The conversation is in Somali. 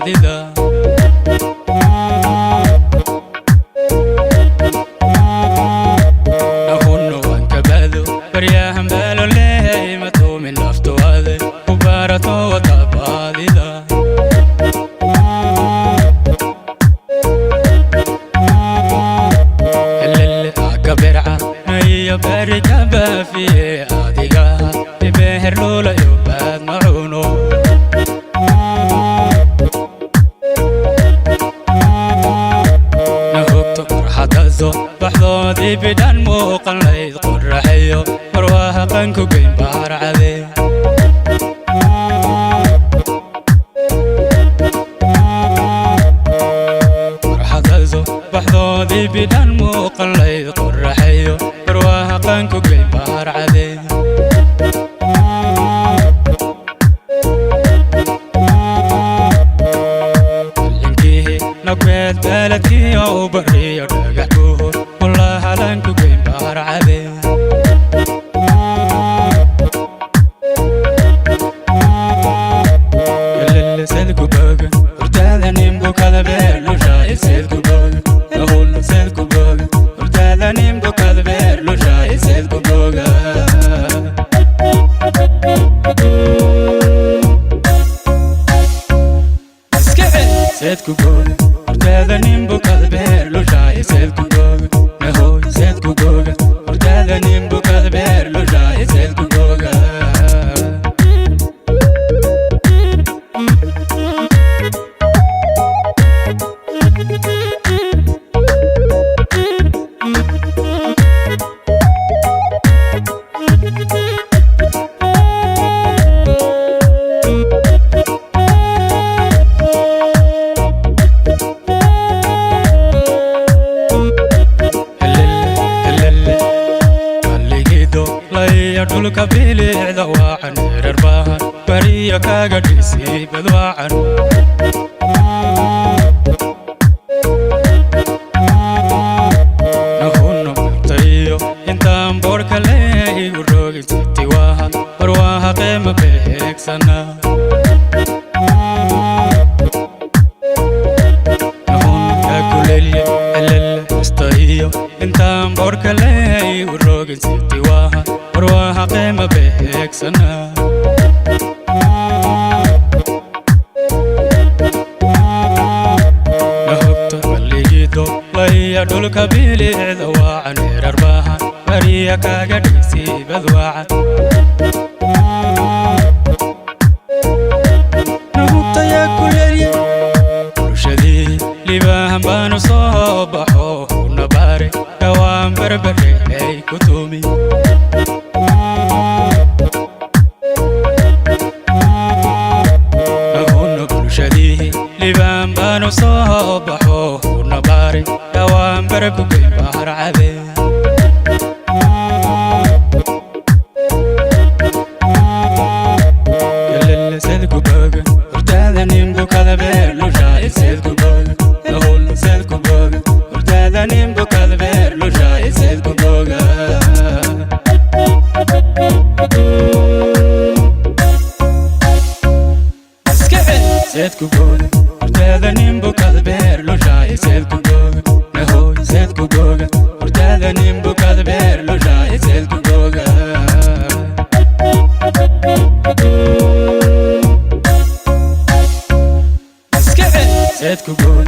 baadida nahunno waan ka baado baryahan baalo leehay matuumin naftoade ku baarato wata baadida helele aka berca naiya bari ka baafiye adiga ibeher loola yo baad macuno nahogto farxadaso baxdoodii bidhan muuqan layd qorraxeyo marwaaha qanku geyn baarcade farxadaso baxdoodii bidhan muuqan layd qorraxeyo marwaaha qanku geyn baarcade نقبت بلدكي أو بري ودقع كور والله لانكو قيم بار عذي كل اللي سيدكو بوغ ورتاذا نيمبو كذا بيرلو جاي سيدكو بوغ نقول سيدكو بوغ ورتاذا نيمبو كذا بيرلو جاي سيدكو بوغ سيدكو بوغ ورتاذا نيمبو كذا بيرلو جاي سيدكو بوغ نهوي سيدكو بوغ ورتاذا نيمبو كذا بيرلو جاي سيدكو بوغ dhulka bilicda waacan reer baahan bariya kaaga dhisay badwaacan nahunno murtayo intaan boorka leeyigu roogin siti waahan barwaaha qiima beegsana nahunno kaakulelye helele istayo intaan boorka leeyigu roogin siti waahan barwaaha qiima beegsana nahogto balligido laya dhulka bilicda waacan reer baahan bariya kaaga dhisay badwaacan nahugta yaa kulelye bulshadii libaahan baanu soo baxo una baare dhawaan barbare ay ku tuumi libaan baanu soo baxo una baari dhawaan barku geyn baar cade galele seedku booga hortaada nimbu kada beerlu jaay seedku booga nahul seedku booga hortaada nimbu kada beerlu jaay seedku booga seedku booga hortaada nimbu kada beerlu jaay seedku booga nahoy seedku booga hortaada nimbu kada beerlu jaay seedku booga seedku booga